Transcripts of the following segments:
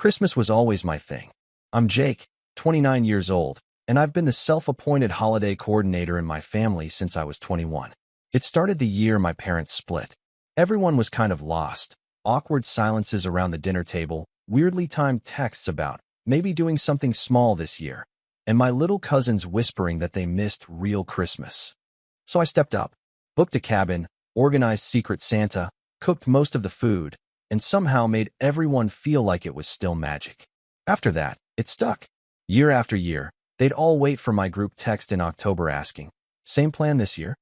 Christmas was always my thing. I'm Jake, 29 years old, and I've been the self-appointed holiday coordinator in my family since I was 21. It started the year my parents split. Everyone was kind of lost. Awkward silences around the dinner table, weirdly timed texts about maybe doing something small this year, and my little cousins whispering that they missed real Christmas. So I stepped up, booked a cabin, organized Secret Santa, cooked most of the food, and somehow made everyone feel like it was still magic. After that, it stuck. Year after year, they'd all wait for my group text in October asking, "Same plan this year?"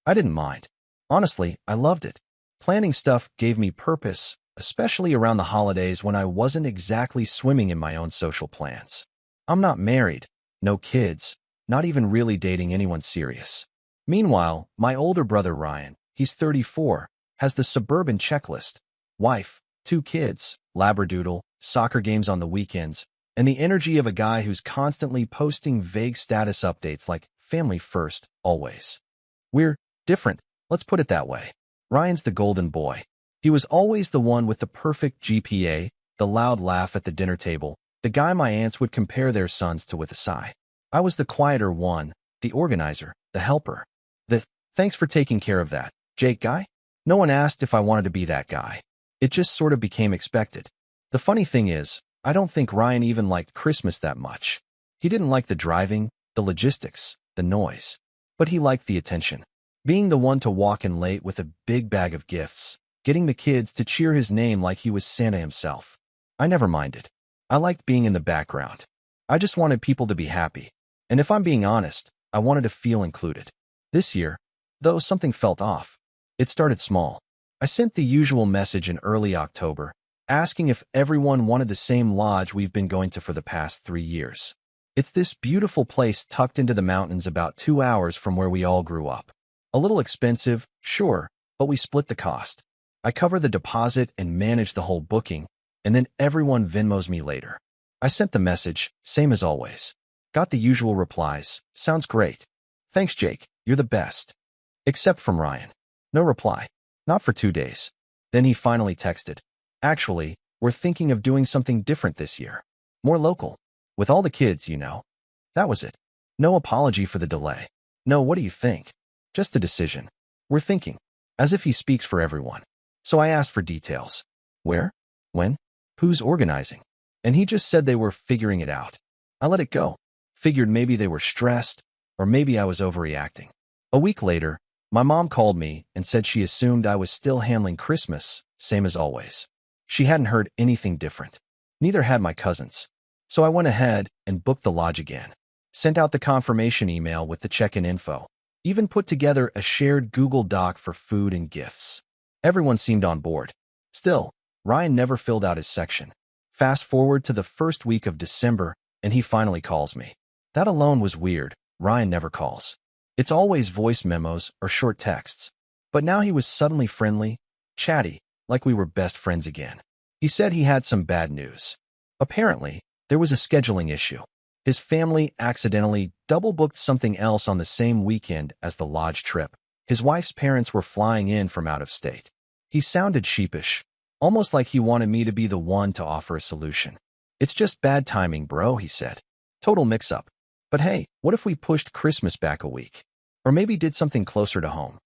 I didn't mind. Honestly, I loved it. Planning stuff gave me purpose, especially around the holidays when I wasn't exactly swimming in my own social plans. I'm not married, no kids, not even really dating anyone serious. Meanwhile, my older brother Ryan, he's 34, has the suburban checklist: wife, 2 kids, labradoodle, soccer games on the weekends, and the energy of a guy who's constantly posting vague status updates like family first, always. We're different, let's put it that way. Ryan's the golden boy. He was always the one with the perfect GPA, the loud laugh at the dinner table, the guy my aunts would compare their sons to with a sigh. I was the quieter one, the organizer, the helper. The "thanks for taking care of that, Jake" guy? No one asked if I wanted to be that guy. It just sort of became expected. The funny thing is, I don't think Ryan even liked Christmas that much. He didn't like the driving, the logistics, the noise. But he liked the attention. Being the one to walk in late with a big bag of gifts, getting the kids to cheer his name like he was Santa himself. I never minded. I liked being in the background. I just wanted people to be happy. And if I'm being honest, I wanted to feel included. This year, though, something felt off. It started small. I sent the usual message in early October, asking if everyone wanted the same lodge we've been going to for the past 3 years. It's this beautiful place tucked into the mountains about 2 hours from where we all grew up. A little expensive, sure, but we split the cost. I cover the deposit and manage the whole booking, and then everyone Venmos me later. I sent the message, same as always. Got the usual replies, "Sounds great. Thanks, Jake, you're the best." Except from Ryan. No reply. Not for 2 days. Then he finally texted, "Actually, we're thinking of doing something different this year. More local. With all the kids, you know." That was it. No apology for the delay. No, "What do you think?" Just a decision. "We're thinking." As if he speaks for everyone. So I asked for details. Where? When? Who's organizing? And he just said they were figuring it out. I let it go. Figured maybe they were stressed, or maybe I was overreacting. A week later, my mom called me and said she assumed I was still handling Christmas, same as always. She hadn't heard anything different. Neither had my cousins. So I went ahead and booked the lodge again. Sent out the confirmation email with the check-in info. Even put together a shared Google Doc for food and gifts. Everyone seemed on board. Still, Ryan never filled out his section. Fast forward to the first week of December, and he finally calls me. That alone was weird. Ryan never calls. It's always voice memos or short texts. But now he was suddenly friendly, chatty, like we were best friends again. He said he had some bad news. Apparently, there was a scheduling issue. His family accidentally double-booked something else on the same weekend as the lodge trip. His wife's parents were flying in from out of state. He sounded sheepish, almost like he wanted me to be the one to offer a solution. "It's just bad timing, bro," he said. "Total mix-up. But hey, what if we pushed Christmas back a week? Or maybe did something closer to home?"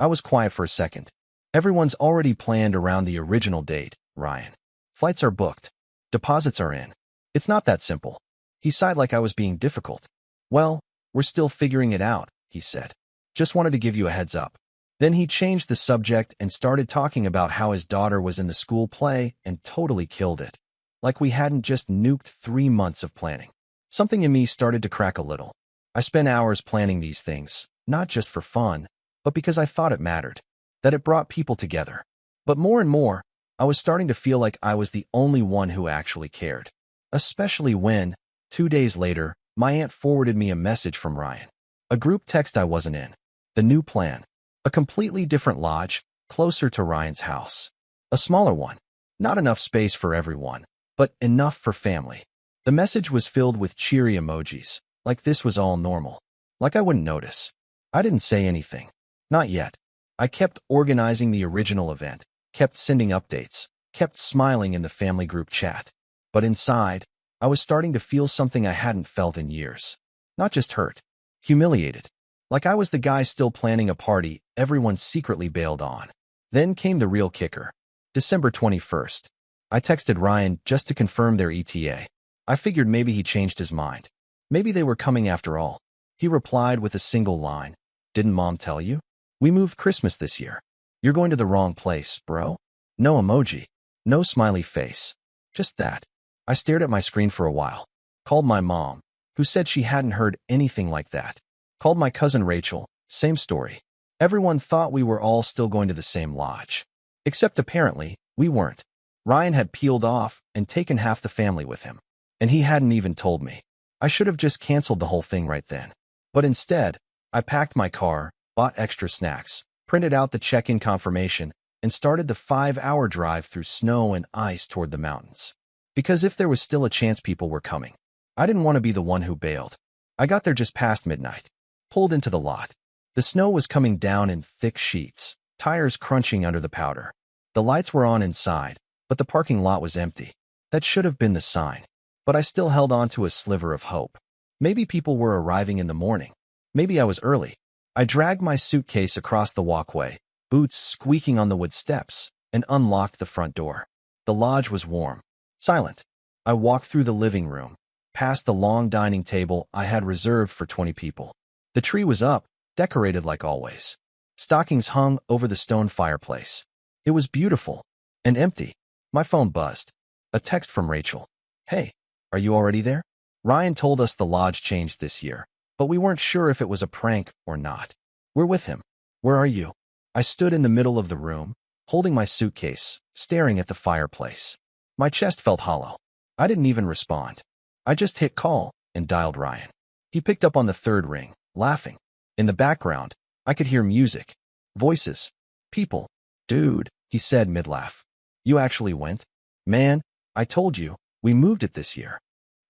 I was quiet for a second. "Everyone's already planned around the original date, Ryan. Flights are booked. Deposits are in. It's not that simple." He sighed like I was being difficult. "Well, we're still figuring it out," he said. "Just wanted to give you a heads up." Then he changed the subject and started talking about how his daughter was in the school play and totally killed it. Like we hadn't just nuked 3 months of planning. Something in me started to crack a little. I spent hours planning these things, not just for fun, but because I thought it mattered, that it brought people together. But more and more, I was starting to feel like I was the only one who actually cared. Especially when, 2 days later, my aunt forwarded me a message from Ryan. A group text I wasn't in. The new plan. A completely different lodge, closer to Ryan's house. A smaller one. Not enough space for everyone, but enough for family. The message was filled with cheery emojis, like this was all normal. Like I wouldn't notice. I didn't say anything. Not yet. I kept organizing the original event, kept sending updates, kept smiling in the family group chat. But inside, I was starting to feel something I hadn't felt in years. Not just hurt. Humiliated. Like I was the guy still planning a party everyone secretly bailed on. Then came the real kicker. December 21st. I texted Ryan just to confirm their ETA. I figured maybe he changed his mind. Maybe they were coming after all. He replied with a single line. Didn't Mom tell you? We moved Christmas this year. You're going to the wrong place, bro. No emoji. No smiley face. Just that. I stared at my screen for a while. Called my mom, who said she hadn't heard anything like that. Called my cousin Rachel, same story. Everyone thought we were all still going to the same lodge. Except apparently, we weren't. Ryan had peeled off and taken half the family with him. And he hadn't even told me. I should have just canceled the whole thing right then. But instead, I packed my car, bought extra snacks, printed out the check-in confirmation, and started the 5-hour drive through snow and ice toward the mountains. Because if there was still a chance people were coming, I didn't want to be the one who bailed. I got there just past midnight. Pulled into the lot. The snow was coming down in thick sheets, tires crunching under the powder. The lights were on inside, but the parking lot was empty. That should have been the sign. But I still held on to a sliver of hope. Maybe people were arriving in the morning. Maybe I was early. I dragged my suitcase across the walkway, boots squeaking on the wood steps, and unlocked the front door. The lodge was warm, silent. I walked through the living room, past the long dining table I had reserved for 20 people. The tree was up, decorated like always. Stockings hung over the stone fireplace. It was beautiful and empty. My phone buzzed. A text from Rachel. Hey, are you already there? Ryan told us the lodge changed this year, but we weren't sure if it was a prank or not. We're with him. Where are you? I stood in the middle of the room, holding my suitcase, staring at the fireplace. My chest felt hollow. I didn't even respond. I just hit call and dialed Ryan. He picked up on the third ring, laughing. In the background, I could hear music, voices, people. Dude, he said mid-laugh. You actually went? Man, I told you, we moved it this year.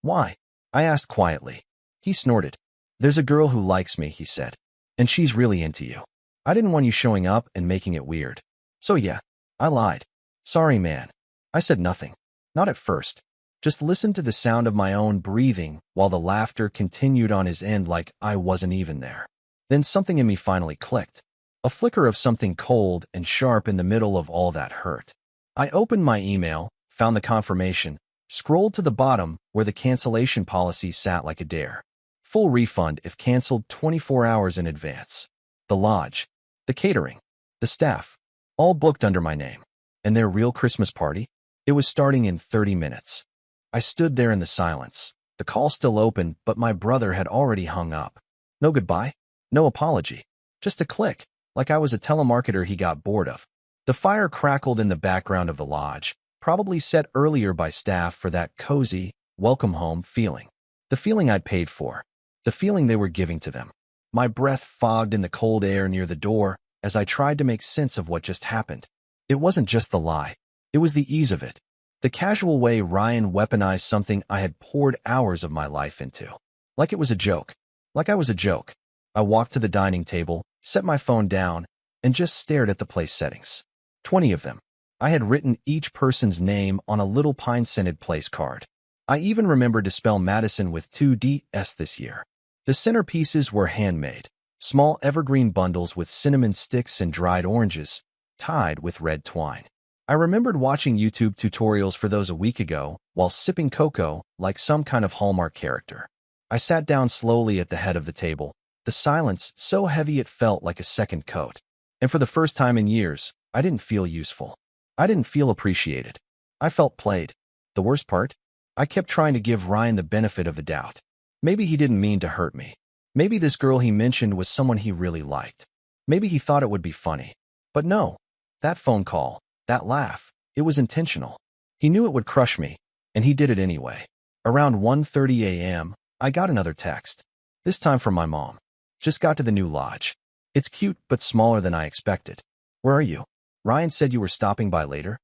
Why? I asked quietly. He snorted. There's a girl who likes me, he said. And she's really into you. I didn't want you showing up and making it weird. So yeah, I lied. Sorry, man. I said nothing. Not at first. Just listened to the sound of my own breathing while the laughter continued on his end like I wasn't even there. Then something in me finally clicked. A flicker of something cold and sharp in the middle of all that hurt. I opened my email, found the confirmation, scrolled to the bottom where the cancellation policy sat like a dare. Full refund if canceled 24 hours in advance. The lodge, the catering, the staff, all booked under my name. And their real Christmas party? It was starting in 30 minutes. I stood there in the silence. The call still open, but my brother had already hung up. No goodbye, no apology. Just a click, like I was a telemarketer he got bored of. The fire crackled in the background of the lodge, probably set earlier by staff for that cozy, welcome home feeling. The feeling I'd paid for. The feeling they were giving to them. My breath fogged in the cold air near the door as I tried to make sense of what just happened. It wasn't just the lie. It was the ease of it. The casual way Ryan weaponized something I had poured hours of my life into. Like it was a joke. Like I was a joke. I walked to the dining table, set my phone down, and just stared at the place settings. 20 of them. I had written each person's name on a little pine-scented place card. I even remembered to spell Madison with 2 Ds this year. The centerpieces were handmade, small evergreen bundles with cinnamon sticks and dried oranges, tied with red twine. I remembered watching YouTube tutorials for those a week ago while sipping cocoa like some kind of Hallmark character. I sat down slowly at the head of the table, the silence so heavy it felt like a second coat. And for the first time in years, I didn't feel useful. I didn't feel appreciated. I felt played. The worst part? I kept trying to give Ryan the benefit of the doubt. Maybe he didn't mean to hurt me. Maybe this girl he mentioned was someone he really liked. Maybe he thought it would be funny. But no. That phone call, that laugh, it was intentional. He knew it would crush me, and he did it anyway. Around 1:30 a.m., I got another text. This time from my mom. Just got to the new lodge. It's cute, but smaller than I expected. Where are you? Ryan said you were stopping by later.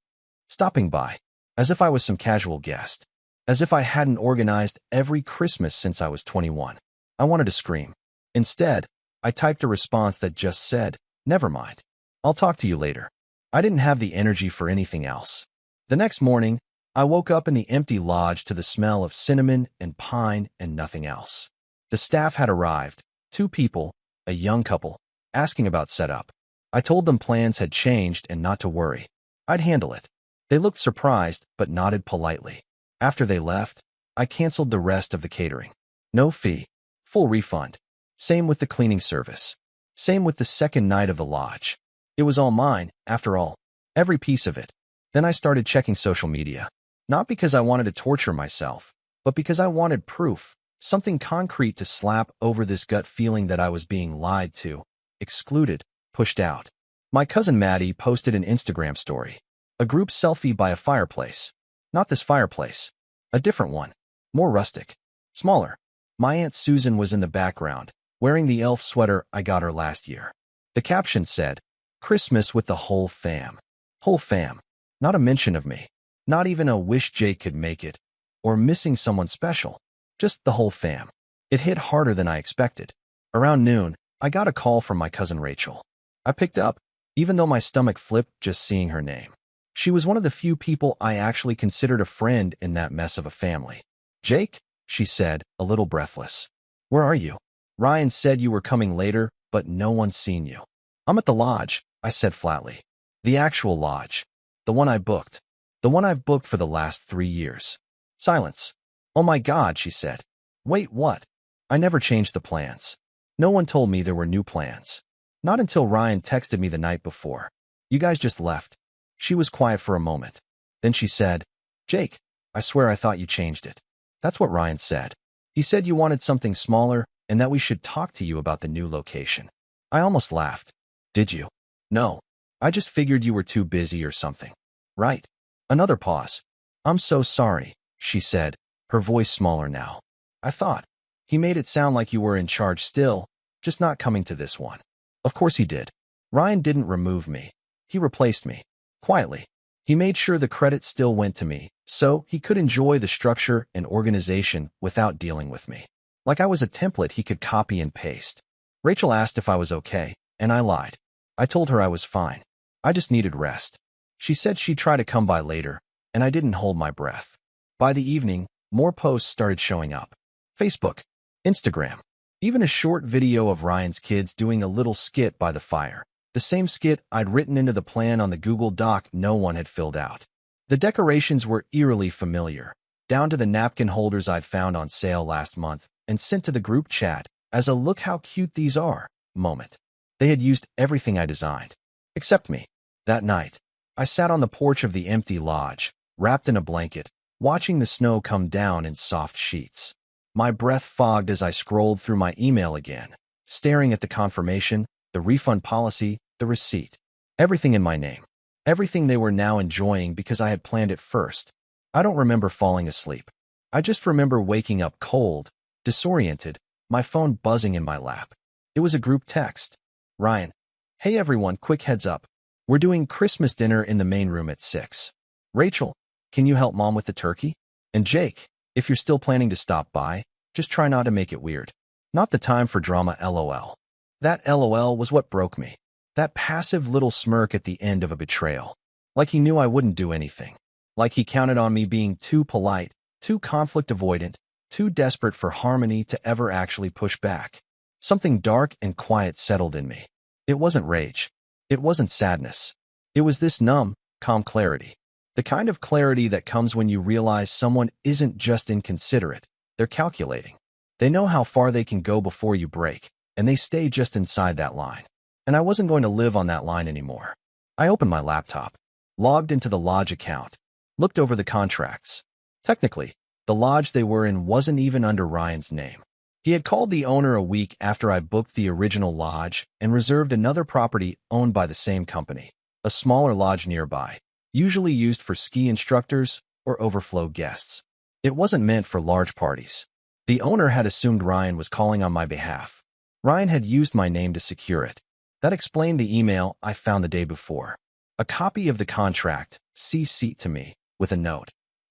Stopping by. As if I was some casual guest. As if I hadn't organized every Christmas since I was 21. I wanted to scream. Instead, I typed a response that just said, never mind. I'll talk to you later. I didn't have the energy for anything else. The next morning, I woke up in the empty lodge to the smell of cinnamon and pine and nothing else. The staff had arrived, 2 people, a young couple, asking about setup. I told them plans had changed and not to worry. I'd handle it. They looked surprised but nodded politely. After they left, I canceled the rest of the catering. No fee, full refund. Same with the cleaning service. Same with the second night of the lodge. It was all mine, after all, every piece of it. Then I started checking social media. Not because I wanted to torture myself, but because I wanted proof, something concrete to slap over this gut feeling that I was being lied to, excluded, pushed out. My cousin Maddie posted an Instagram story. A group selfie by a fireplace. Not this fireplace. A different one. More rustic. Smaller. My Aunt Susan was in the background, wearing the elf sweater I got her last year. The caption said, "Christmas with the whole fam." Whole fam. Not a mention of me. Not even a wish Jake could make it. Or missing someone special. Just the whole fam. It hit harder than I expected. Around noon, I got a call from my cousin Rachel. I picked up, even though my stomach flipped just seeing her name. She was one of the few people I actually considered a friend in that mess of a family. "Jake," she said, a little breathless. "Where are you? Ryan said you were coming later, but no one's seen you." "I'm at the lodge," I said flatly. "The actual lodge. The one I booked. The one I've booked for the last 3 years." Silence. "Oh my God," she said. "Wait, what?" "I never changed the plans. No one told me there were new plans. Not until Ryan texted me the night before. You guys just left." She was quiet for a moment. Then she said, "Jake, I swear I thought you changed it." "That's what Ryan said. He said you wanted something smaller and that we should talk to you about the new location." I almost laughed. "Did you?" "No. I just figured you were too busy or something." "Right." Another pause. "I'm so sorry," she said, her voice smaller now. "I thought. He made it sound like you were in charge still, just not coming to this one." Of course he did. Ryan didn't remove me. He replaced me. Quietly. He made sure the credit still went to me, so he could enjoy the structure and organization without dealing with me. Like I was a template he could copy and paste. Rachel asked if I was okay, and I lied. I told her I was fine. I just needed rest. She said she'd try to come by later, and I didn't hold my breath. By the evening, more posts started showing up. Facebook, Instagram, even a short video of Ryan's kids doing a little skit by the fire. The same skit I'd written into the plan on the Google Doc no one had filled out. The decorations were eerily familiar, down to the napkin holders I'd found on sale last month and sent to the group chat as a "look how cute these are" moment. They had used everything I designed. Except me. That night, I sat on the porch of the empty lodge, wrapped in a blanket, watching the snow come down in soft sheets. My breath fogged as I scrolled through my email again, staring at the confirmation, the refund policy, the receipt. Everything in my name. Everything they were now enjoying because I had planned it first. I don't remember falling asleep. I just remember waking up cold, disoriented, my phone buzzing in my lap. It was a group text. "Ryan. Hey everyone, quick heads up. We're doing Christmas dinner in the main room at 6. Rachel, can you help Mom with the turkey? And Jake, if you're still planning to stop by, just try not to make it weird. Not the time for drama, LOL." That LOL was what broke me. That passive little smirk at the end of a betrayal. Like he knew I wouldn't do anything. Like he counted on me being too polite, too conflict avoidant, too desperate for harmony to ever actually push back. Something dark and quiet settled in me. It wasn't rage. It wasn't sadness. It was this numb, calm clarity. The kind of clarity that comes when you realize someone isn't just inconsiderate, they're calculating. They know how far they can go before you break, and they stay just inside that line. And I wasn't going to live on that line anymore. I opened my laptop, logged into the lodge account, looked over the contracts. Technically, the lodge they were in wasn't even under Ryan's name. He had called the owner a week after I booked the original lodge and reserved another property owned by the same company, a smaller lodge nearby, usually used for ski instructors or overflow guests. It wasn't meant for large parties. The owner had assumed Ryan was calling on my behalf. Ryan had used my name to secure it. That explained the email I found the day before. A copy of the contract, CC'd to me, with a note.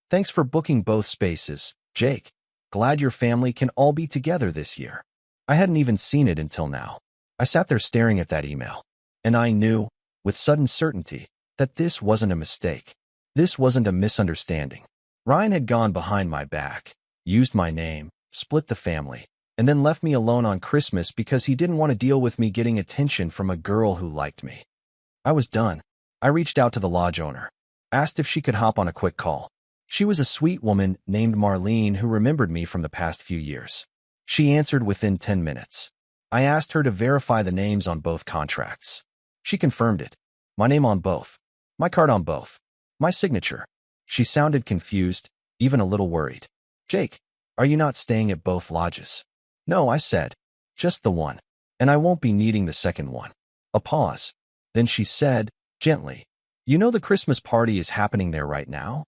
"Thanks for booking both spaces, Jake. Glad your family can all be together this year." I hadn't even seen it until now. I sat there staring at that email. And I knew, with sudden certainty, that this wasn't a mistake. This wasn't a misunderstanding. Ryan had gone behind my back, used my name, split the family, and then left me alone on Christmas because he didn't want to deal with me getting attention from a girl who liked me. I was done. I reached out to the lodge owner, asked if she could hop on a quick call. She was a sweet woman named Marlene who remembered me from the past few years. She answered within 10 minutes. I asked her to verify the names on both contracts. She confirmed it. My name on both. My card on both. My signature. She sounded confused, even a little worried. Jake, are you not staying at both lodges? No, I said. Just the one. And I won't be needing the second one. A pause. Then she said, gently, you know the Christmas party is happening there right now?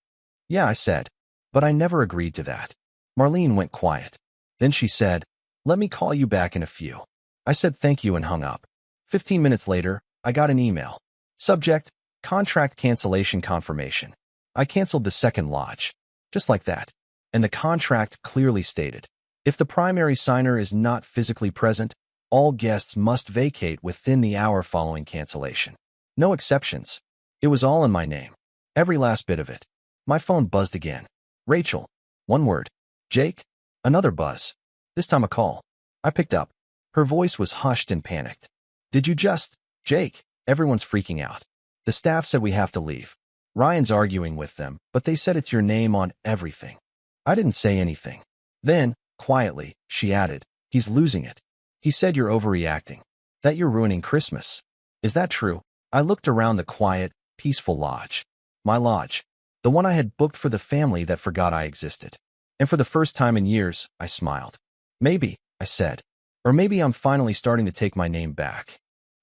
Yeah, I said. But I never agreed to that. Marlene went quiet. Then she said, let me call you back in a few. I said thank you and hung up. 15 minutes later, I got an email. Subject, contract cancellation confirmation. I canceled the second lodge. Just like that. And the contract clearly stated, if the primary signer is not physically present, all guests must vacate within the hour following cancellation. No exceptions. It was all in my name. Every last bit of it. My phone buzzed again. Rachel. One word. Jake. Another buzz. This time a call. I picked up. Her voice was hushed and panicked. Did you just... Jake, everyone's freaking out. The staff said we have to leave. Ryan's arguing with them, but they said it's your name on everything. I didn't say anything. Then, quietly, she added, he's losing it. He said you're overreacting. That you're ruining Christmas. Is that true? I looked around the quiet, peaceful lodge. My lodge. The one I had booked for the family that forgot I existed. And for the first time in years, I smiled. Maybe, I said. Or maybe I'm finally starting to take my name back.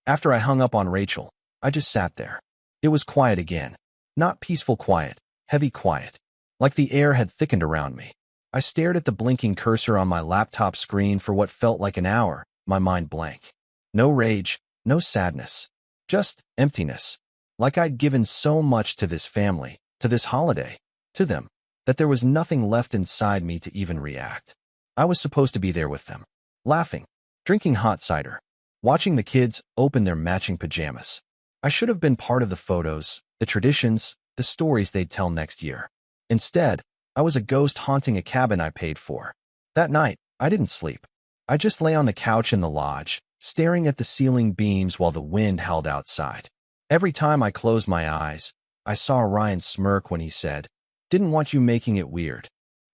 After I hung up on Rachel, I just sat there. It was quiet again. Not peaceful quiet, heavy quiet. Like the air had thickened around me. I stared at the blinking cursor on my laptop screen for what felt like an hour, my mind blank. No rage, no sadness. Just emptiness. Like I'd given so much to this family, to this holiday, to them, that there was nothing left inside me to even react. I was supposed to be there with them, laughing, drinking hot cider, watching the kids open their matching pajamas. I should have been part of the photos, the traditions, the stories they'd tell next year. Instead, I was a ghost haunting a cabin I paid for. That night, I didn't sleep. I just lay on the couch in the lodge, staring at the ceiling beams while the wind howled outside. Every time I closed my eyes, I saw Ryan smirk when he said, "Didn't want you making it weird."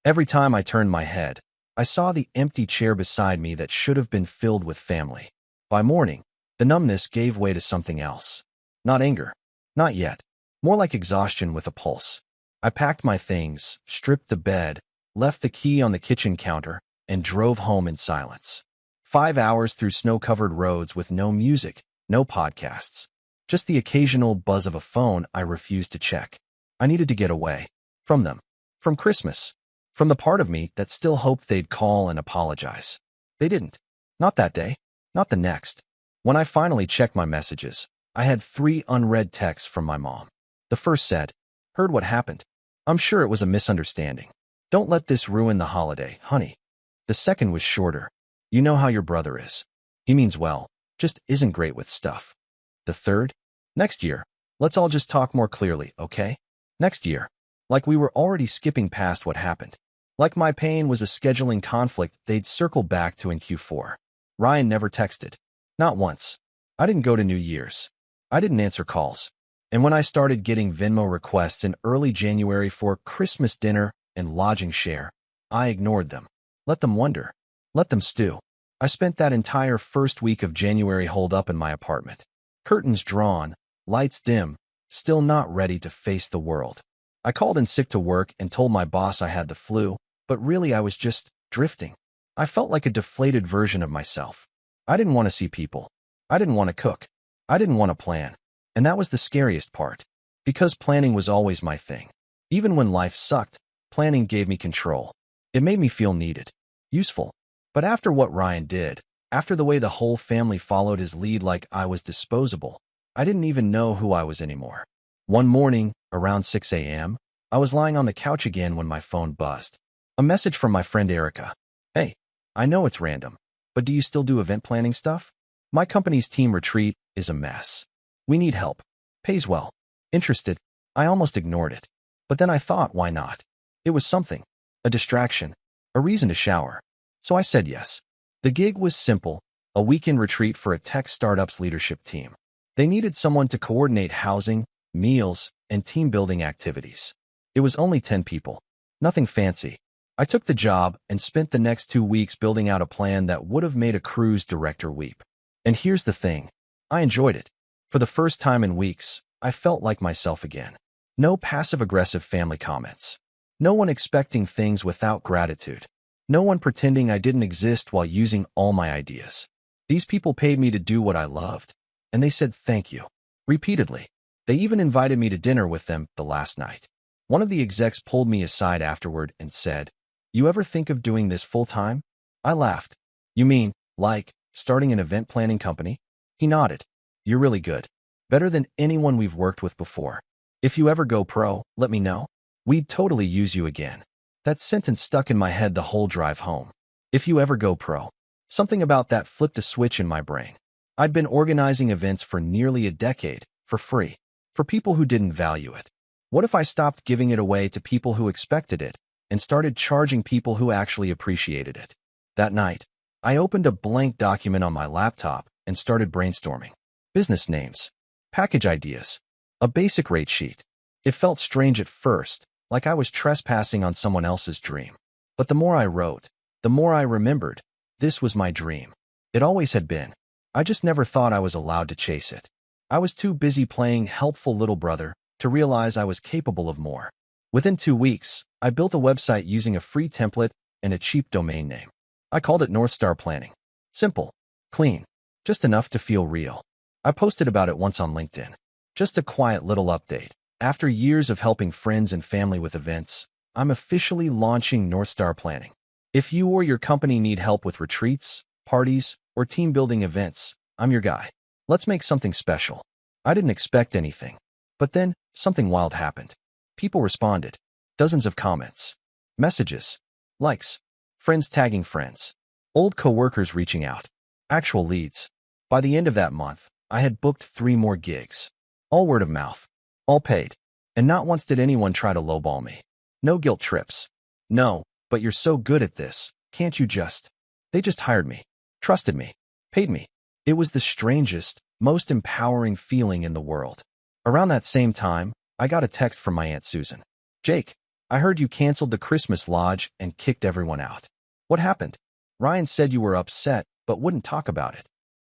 Every time I turned my head, I saw the empty chair beside me that should have been filled with family. By morning, the numbness gave way to something else. Not anger. Not yet. More like exhaustion with a pulse. I packed my things, stripped the bed, left the key on the kitchen counter, and drove home in silence. 5 hours through snow-covered roads with no music, no podcasts. Just the occasional buzz of a phone I refused to check. I needed to get away. From them. From Christmas. From the part of me that still hoped they'd call and apologize. They didn't. Not that day. Not the next. When I finally checked my messages, I had 3 unread texts from my mom. The first said, "Heard what happened. I'm sure it was a misunderstanding. Don't let this ruin the holiday, honey." The second was shorter. "You know how your brother is. He means well, just isn't great with stuff." The third, "Next year. Let's all just talk more clearly, okay? Next year." Like we were already skipping past what happened. Like my pain was a scheduling conflict they'd circle back to in Q4. Ryan never texted. Not once. I didn't go to New Year's. I didn't answer calls. And when I started getting Venmo requests in early January for Christmas dinner and lodging share, I ignored them. Let them wonder. Let them stew. I spent that entire first week of January holed up in my apartment. Curtains drawn, lights dim, still not ready to face the world. I called in sick to work and told my boss I had the flu, but really I was just drifting. I felt like a deflated version of myself. I didn't want to see people. I didn't want to cook. I didn't want to plan. And that was the scariest part. Because planning was always my thing. Even when life sucked, planning gave me control. It made me feel needed. Useful. But after what Ryan did, after the way the whole family followed his lead like I was disposable, I didn't even know who I was anymore. One morning, around 6 a.m., I was lying on the couch again when my phone buzzed. A message from my friend Erica. "Hey, I know it's random, but do you still do event planning stuff? My company's team retreat is a mess. We need help. Pays well. Interested." I almost ignored it. But then I thought, why not? It was something, a distraction, a reason to shower. So I said yes. The gig was simple, a weekend retreat for a tech startup's leadership team. They needed someone to coordinate housing, meals, and team-building activities. It was only 10 people. Nothing fancy. I took the job and spent the next 2 weeks building out a plan that would have made a cruise director weep. And here's the thing. I enjoyed it. For the first time in weeks, I felt like myself again. No passive-aggressive family comments. No one expecting things without gratitude. No one pretending I didn't exist while using all my ideas. These people paid me to do what I loved, and they said thank you. Repeatedly. They even invited me to dinner with them the last night. One of the execs pulled me aside afterward and said, "You ever think of doing this full-time?" I laughed. "You mean, like, starting an event planning company?" He nodded. "You're really good. Better than anyone we've worked with before. If you ever go pro, let me know. We'd totally use you again." That sentence stuck in my head the whole drive home. If you ever go pro. Something about that flipped a switch in my brain. I'd been organizing events for nearly a decade, for free, for people who didn't value it. What if I stopped giving it away to people who expected it and started charging people who actually appreciated it? That night, I opened a blank document on my laptop and started brainstorming. Business names, package ideas, a basic rate sheet. It felt strange at first, like I was trespassing on someone else's dream. But the more I wrote, the more I remembered, this was my dream. It always had been. I just never thought I was allowed to chase it. I was too busy playing helpful little brother to realize I was capable of more. Within 2 weeks, I built a website using a free template and a cheap domain name. I called it North Star Planning. Simple, clean, just enough to feel real. I posted about it once on LinkedIn. Just a quiet little update. After years of helping friends and family with events, I'm officially launching North Star Planning. If you or your company need help with retreats, parties, or team-building events, I'm your guy. Let's make something special. I didn't expect anything. But then, something wild happened. People responded. Dozens of comments. Messages. Likes. Friends tagging friends. Old coworkers reaching out. Actual leads. By the end of that month, I had booked 3 more gigs. All word of mouth. All paid. And not once did anyone try to lowball me. No guilt trips. No, but you're so good at this, can't you just? They just hired me. Trusted me. Paid me. It was the strangest, most empowering feeling in the world. Around that same time, I got a text from my Aunt Susan. "Jake, I heard you canceled the Christmas lodge and kicked everyone out. What happened? Ryan said you were upset, but wouldn't talk about it."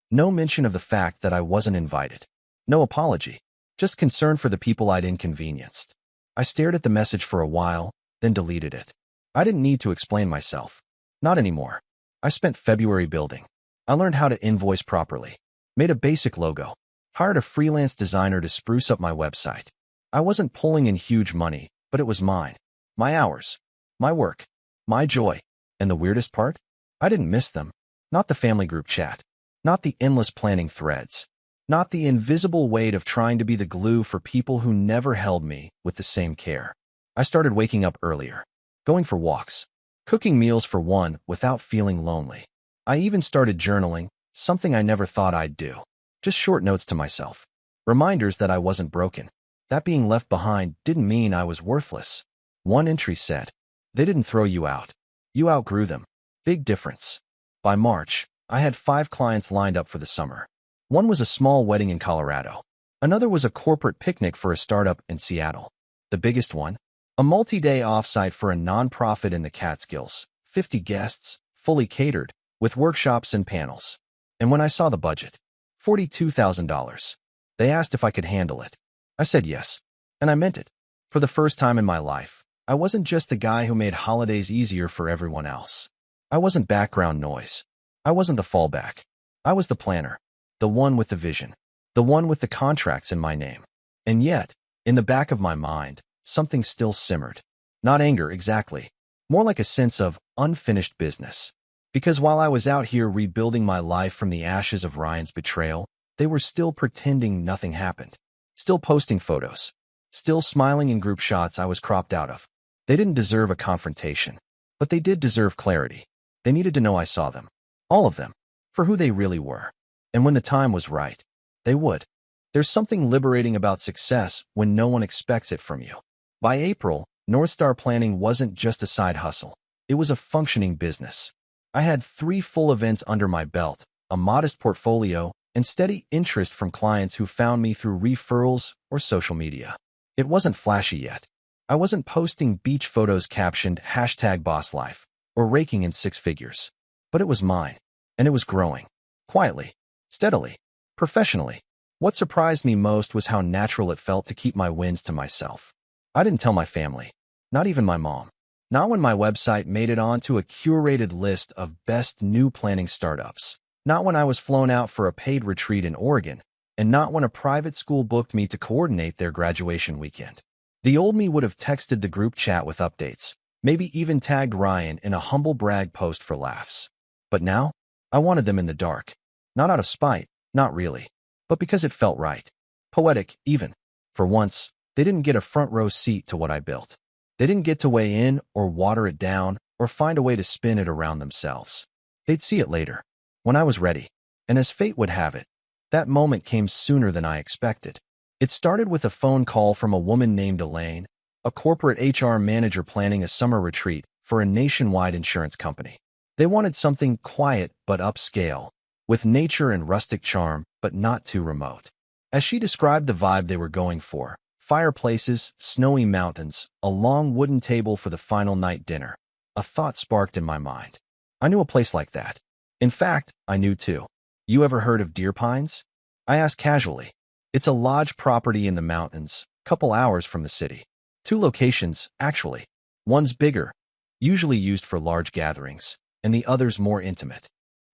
No mention of the fact that I wasn't invited. No apology. Just concern for the people I'd inconvenienced. I stared at the message for a while, then deleted it. I didn't need to explain myself. Not anymore. I spent February building. I learned how to invoice properly. Made a basic logo. Hired a freelance designer to spruce up my website. I wasn't pulling in huge money, but it was mine. My hours. My work. My joy. And the weirdest part? I didn't miss them. Not the family group chat. Not the endless planning threads. Not the invisible weight of trying to be the glue for people who never held me with the same care. I started waking up earlier. Going for walks. Cooking meals for one without feeling lonely. I even started journaling, something I never thought I'd do. Just short notes to myself. Reminders that I wasn't broken. That being left behind didn't mean I was worthless. One entry said, "They didn't throw you out. You outgrew them." Big difference. By March, I had 5 clients lined up for the summer. One was a small wedding in Colorado. Another was a corporate picnic for a startup in Seattle. The biggest one, a multi-day offsite for a nonprofit in the Catskills, 50 guests, fully catered, with workshops and panels. And when I saw the budget, $42,000. They asked if I could handle it. I said yes, and I meant it. For the first time in my life, I wasn't just the guy who made holidays easier for everyone else. I wasn't background noise. I wasn't the fallback. I was the planner, the one with the vision, the one with the contracts in my name. And yet, in the back of my mind, something still simmered. Not anger exactly, more like a sense of unfinished business. Because while I was out here rebuilding my life from the ashes of Ryan's betrayal, they were still pretending nothing happened. Still posting photos. Still smiling in group shots I was cropped out of. They didn't deserve a confrontation, but they did deserve clarity. They needed to know I saw them. All of them. For who they really were. And when the time was right, they would. There's something liberating about success when no one expects it from you. By April, North Star planning wasn't just a side hustle. It was a functioning business. I had 3 full events under my belt, a modest portfolio, and steady interest from clients who found me through referrals or social media. It wasn't flashy yet. I wasn't posting beach photos captioned #BossLife or raking in 6 figures. But it was mine, and it was growing. Quietly, steadily, professionally. What surprised me most was how natural it felt to keep my wins to myself. I didn't tell my family, not even my mom. Not when my website made it onto a curated list of best new planning startups. Not when I was flown out for a paid retreat in Oregon, and not when a private school booked me to coordinate their graduation weekend. The old me would have texted the group chat with updates, maybe even tagged Ryan in a humble brag post for laughs. But now, I wanted them in the dark. Not out of spite, not really, but because it felt right. Poetic, even. For once, they didn't get a front row seat to what I built. They didn't get to weigh in or water it down or find a way to spin it around themselves. They'd see it later, when I was ready. And as fate would have it, that moment came sooner than I expected. It started with a phone call from a woman named Elaine, a corporate HR manager planning a summer retreat for a nationwide insurance company. They wanted something quiet but upscale, with nature and rustic charm, but not too remote. As she described the vibe they were going for, fireplaces, snowy mountains, a long wooden table for the final night dinner, a thought sparked in my mind. I knew a place like that. In fact, I knew two. You ever heard of Deer Pines? I asked casually. It's a lodge property in the mountains, couple hours from the city. 2 locations, actually. One's bigger, usually used for large gatherings, and the other's more intimate.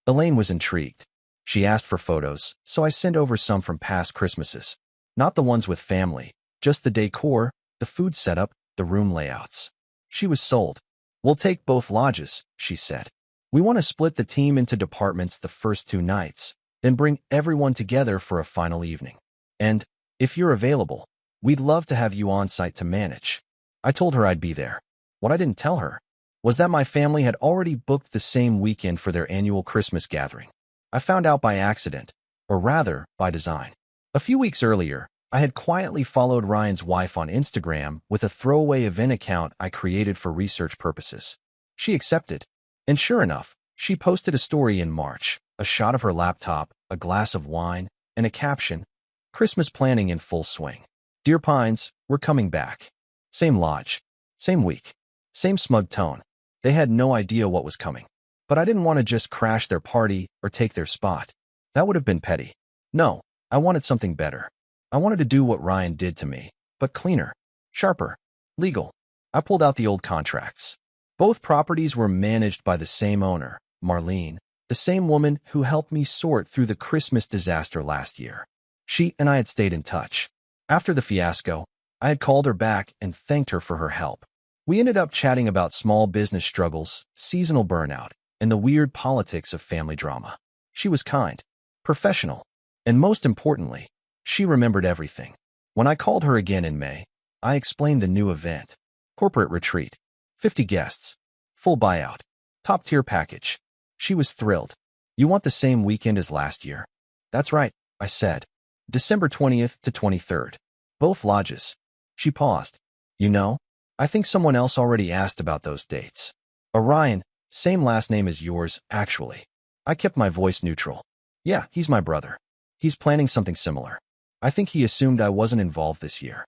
Elaine was intrigued. She asked for photos, so I sent over some from past Christmases. Not the ones with family, just the decor, the food setup, the room layouts. She was sold. We'll take both lodges, she said. We want to split the team into departments the first 2 nights, then bring everyone together for a final evening. And, if you're available, we'd love to have you on site to manage. I told her I'd be there. What I didn't tell her was that my family had already booked the same weekend for their annual Christmas gathering. I found out by accident, or rather, by design. A few weeks earlier, I had quietly followed Ryan's wife on Instagram with a throwaway event account I created for research purposes. She accepted, and sure enough, she posted a story in March, a shot of her laptop, a glass of wine, and a caption, "Christmas planning in full swing. Deer Pines, we're coming back." Same lodge, same week, same smug tone. They had no idea what was coming. But I didn't want to just crash their party or take their spot. That would have been petty. No, I wanted something better. I wanted to do what Ryan did to me, but cleaner, sharper, legal. I pulled out the old contracts. Both properties were managed by the same owner, Marlene, the same woman who helped me sort through the Christmas disaster last year. She and I had stayed in touch. After the fiasco, I had called her back and thanked her for her help. We ended up chatting about small business struggles, seasonal burnout, and the weird politics of family drama. She was kind, professional, and most importantly, she remembered everything. When I called her again in May, I explained the new event. Corporate retreat, 50 guests, full buyout, top-tier package. She was thrilled. You want the same weekend as last year? That's right, I said. December 20th to 23rd. Both lodges. She paused. You know, I think someone else already asked about those dates. Orion, same last name as yours, actually. I kept my voice neutral. Yeah, he's my brother. He's planning something similar. I think he assumed I wasn't involved this year.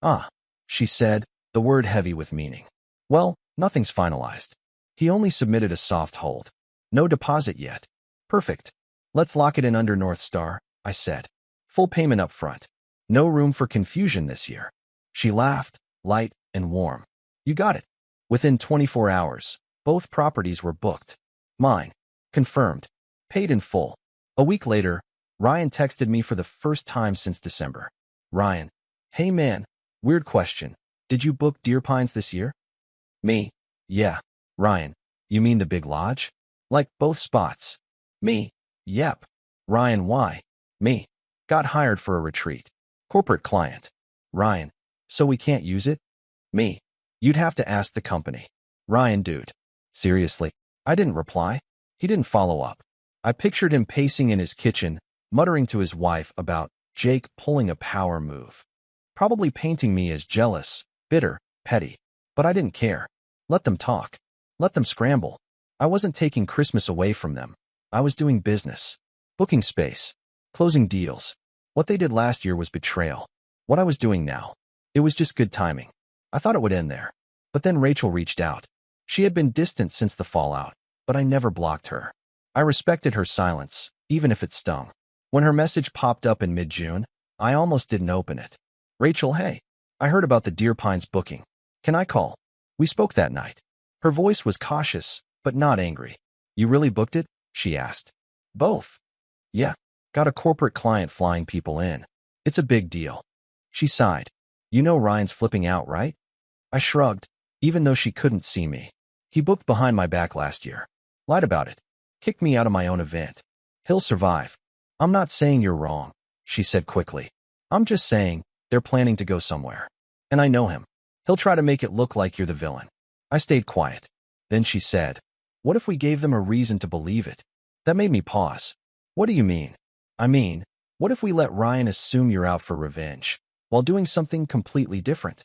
Ah, she said, the word heavy with meaning. Well, nothing's finalized. He only submitted a soft hold. No deposit yet. Perfect. Let's lock it in under North Star, I said. Full payment up front. No room for confusion this year. She laughed, light and warm. You got it. Within 24 hours, both properties were booked. Mine. Confirmed. Paid in full. A week later, Ryan texted me for the first time since December. Ryan. Hey man, weird question. Did you book Deer Pines this year? Me. Yeah. Ryan. You mean the big lodge? Like both spots. Me. Yep. Ryan. Why? Me. Got hired for a retreat. Corporate client. Ryan. So we can't use it? Me. You'd have to ask the company. Ryan. Dude. Seriously. I didn't reply. He didn't follow up. I pictured him pacing in his kitchen, muttering to his wife about Jake pulling a power move. Probably painting me as jealous, bitter, petty. But I didn't care. Let them talk. Let them scramble. I wasn't taking Christmas away from them. I was doing business. Booking space. Closing deals. What they did last year was betrayal. What I was doing now. It was just good timing. I thought it would end there. But then Rachel reached out. She had been distant since the fallout, but I never blocked her. I respected her silence, even if it stung. When her message popped up in mid-June, I almost didn't open it. Rachel, hey, I heard about the Deer Pines booking. Can I call? We spoke that night. Her voice was cautious, but not angry. You really booked it? She asked. Both. Yeah. Got a corporate client flying people in. It's a big deal. She sighed. You know Ryan's flipping out, right? I shrugged, even though she couldn't see me. He booked behind my back last year. Lied about it. Kicked me out of my own event. He'll survive. I'm not saying you're wrong, she said quickly. I'm just saying they're planning to go somewhere. And I know him. He'll try to make it look like you're the villain. I stayed quiet. Then she said, what if we gave them a reason to believe it? That made me pause. What do you mean? I mean, what if we let Ryan assume you're out for revenge, while doing something completely different?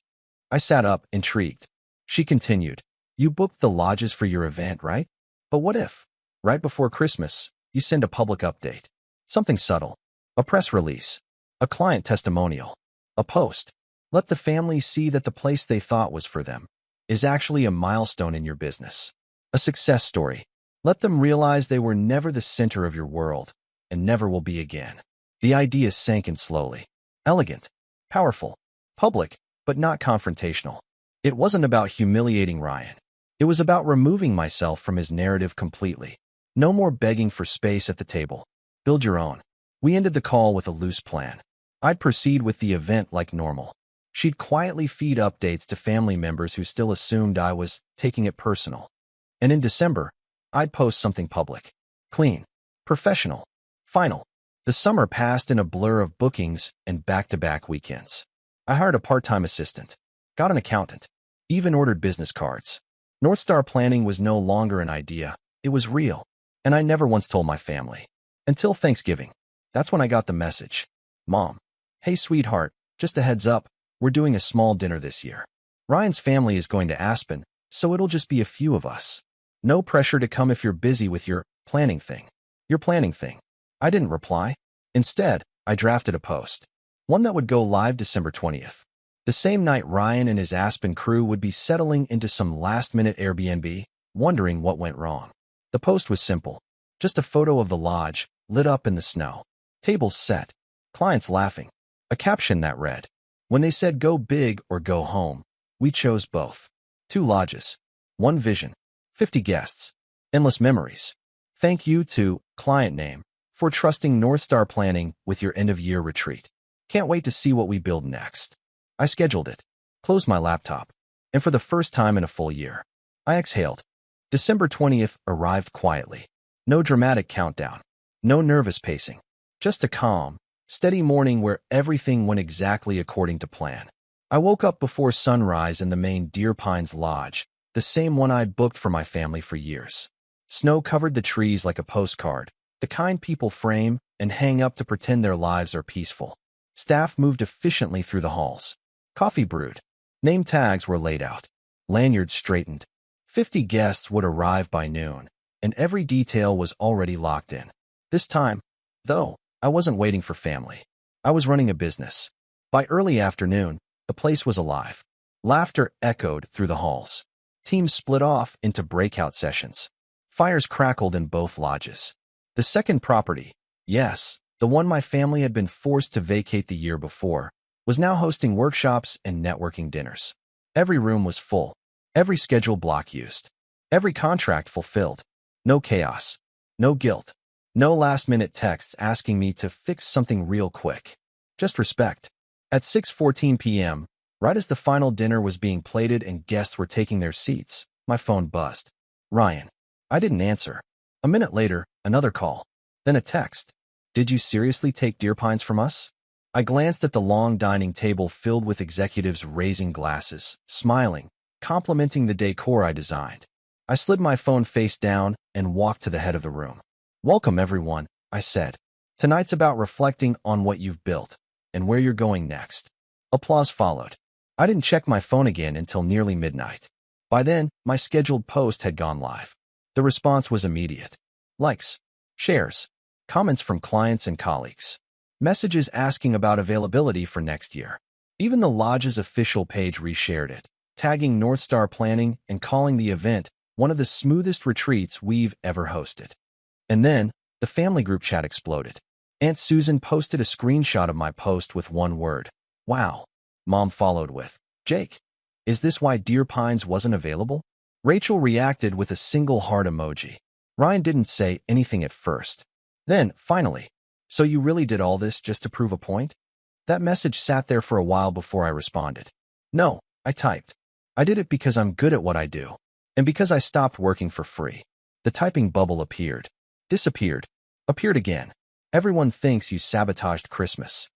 I sat up, intrigued. She continued, you booked the lodges for your event, right? But what if, right before Christmas, you send a public update? Something subtle. A press release. A client testimonial. A post. Let the family see that the place they thought was for them is actually a milestone in your business. A success story. Let them realize they were never the center of your world and never will be again. The idea sank in slowly. Elegant. Powerful. Public, but not confrontational. It wasn't about humiliating Ryan. It was about removing myself from his narrative completely. No more begging for space at the table. Build your own. We ended the call with a loose plan. I'd proceed with the event like normal. She'd quietly feed updates to family members who still assumed I was taking it personal. And in December, I'd post something public. Clean. Professional. Final. The summer passed in a blur of bookings and back-to-back weekends. I hired a part-time assistant. Got an accountant. Even ordered business cards. North Star planning was no longer an idea. It was real. And I never once told my family. Until Thanksgiving. That's when I got the message. Mom. Hey, sweetheart, just a heads up. We're doing a small dinner this year. Ryan's family is going to Aspen, so it'll just be a few of us. No pressure to come if you're busy with your planning thing. Your planning thing. I didn't reply. Instead, I drafted a post. One that would go live December 20th. The same night Ryan and his Aspen crew would be settling into some last-minute Airbnb, wondering what went wrong. The post was simple. Just a photo of the lodge, lit up in the snow. Tables set. Clients laughing. A caption that read, when they said go big or go home, we chose both. 2 lodges. 1 vision. 50 guests. Endless memories. Thank you to, client name, for trusting North Star Planning with your end-of-year retreat. Can't wait to see what we build next. I scheduled it. Closed my laptop. And for the first time in a full year, I exhaled. December 20th arrived quietly. No dramatic countdown. No nervous pacing. Just a calm, steady morning where everything went exactly according to plan. I woke up before sunrise in the main Deer Pines Lodge, the same one I'd booked for my family for years. Snow covered the trees like a postcard, the kind people frame and hang up to pretend their lives are peaceful. Staff moved efficiently through the halls. Coffee brewed. Name tags were laid out. Lanyards straightened. 50 guests would arrive by noon, and every detail was already locked in. This time, though, I wasn't waiting for family. I was running a business. By early afternoon, the place was alive. Laughter echoed through the halls. Teams split off into breakout sessions. Fires crackled in both lodges. The second property, yes, the one my family had been forced to vacate the year before, was now hosting workshops and networking dinners. Every room was full. Every schedule block used. Every contract fulfilled. No chaos. No guilt. No last-minute texts asking me to fix something real quick. Just respect. At 6:14 p.m., right as the final dinner was being plated and guests were taking their seats, my phone buzzed. Ryan. I didn't answer. A minute later, another call. Then a text. Did you seriously take Deer Pines from us? I glanced at the long dining table filled with executives raising glasses, smiling, complimenting the decor I designed. I slid my phone face down and walked to the head of the room. Welcome, everyone, I said. Tonight's about reflecting on what you've built and where you're going next. Applause followed. I didn't check my phone again until nearly midnight. By then, my scheduled post had gone live. The response was immediate. Likes, shares, comments from clients and colleagues, messages asking about availability for next year. Even the lodge's official page reshared it, tagging North Star Planning and calling the event one of the smoothest retreats we've ever hosted. And then, the family group chat exploded. Aunt Susan posted a screenshot of my post with one word. Wow. Mom followed with, Jake, is this why Deer Pines wasn't available? Rachel reacted with a single heart emoji. Ryan didn't say anything at first. Then, finally, so you really did all this just to prove a point? That message sat there for a while before I responded. No, I typed. I did it because I'm good at what I do. And because I stopped working for free. The typing bubble appeared, disappeared, appeared again. Everyone thinks you sabotaged Christmas.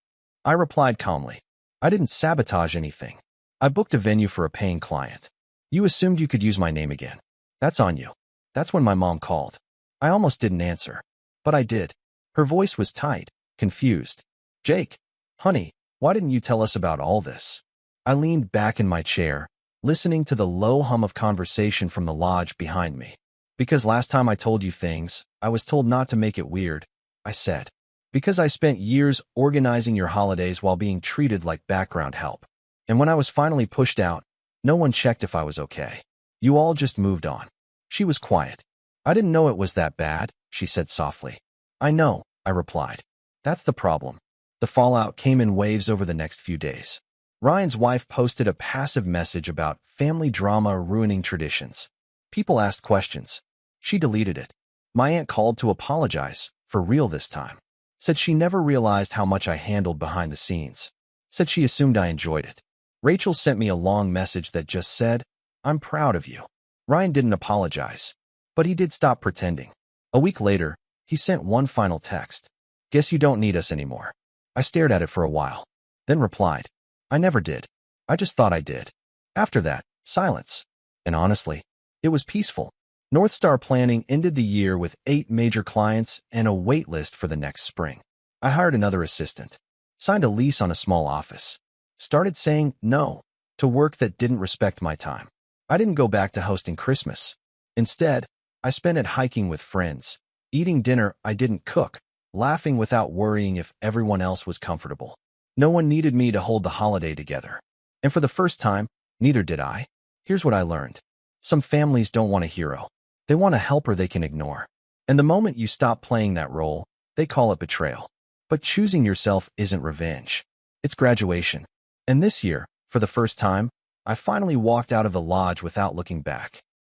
I replied calmly. I didn't sabotage anything. I booked a venue for a paying client. You assumed you could use my name again. That's on you. That's when my mom called. I almost didn't answer. But I did. Her voice was tight, confused. Jake, honey, why didn't you tell us about all this? I leaned back in my chair, listening to the low hum of conversation from the lodge behind me. Because last time I told you things, I was told not to make it weird, I said. Because I spent years organizing your holidays while being treated like background help. And when I was finally pushed out, no one checked if I was okay. You all just moved on. She was quiet. I didn't know it was that bad, she said softly. I know, I replied. That's the problem. The fallout came in waves over the next few days. Ryan's wife posted a passive message about family drama ruining traditions. People asked questions. She deleted it. My aunt called to apologize, for real this time. Said she never realized how much I handled behind the scenes. Said she assumed I enjoyed it. Rachel sent me a long message that just said, I'm proud of you. Ryan didn't apologize, but he did stop pretending. A week later, he sent one final text. Guess you don't need us anymore. I stared at it for a while, then replied, I never did. I just thought I did. After that, silence. And honestly, it was peaceful. North Star Planning ended the year with 8 major clients and a wait list for the next spring. I hired another assistant, signed a lease on a small office, started saying no to work that didn't respect my time. I didn't go back to hosting Christmas. Instead, I spent it hiking with friends, eating dinner I didn't cook, laughing without worrying if everyone else was comfortable. No one needed me to hold the holiday together. And for the first time, neither did I. Here's what I learned. Some families don't want a hero. They want a helper they can ignore. And the moment you stop playing that role, they call it betrayal. But choosing yourself isn't revenge. It's graduation. And this year, for the first time, I finally walked out of the lodge without looking back.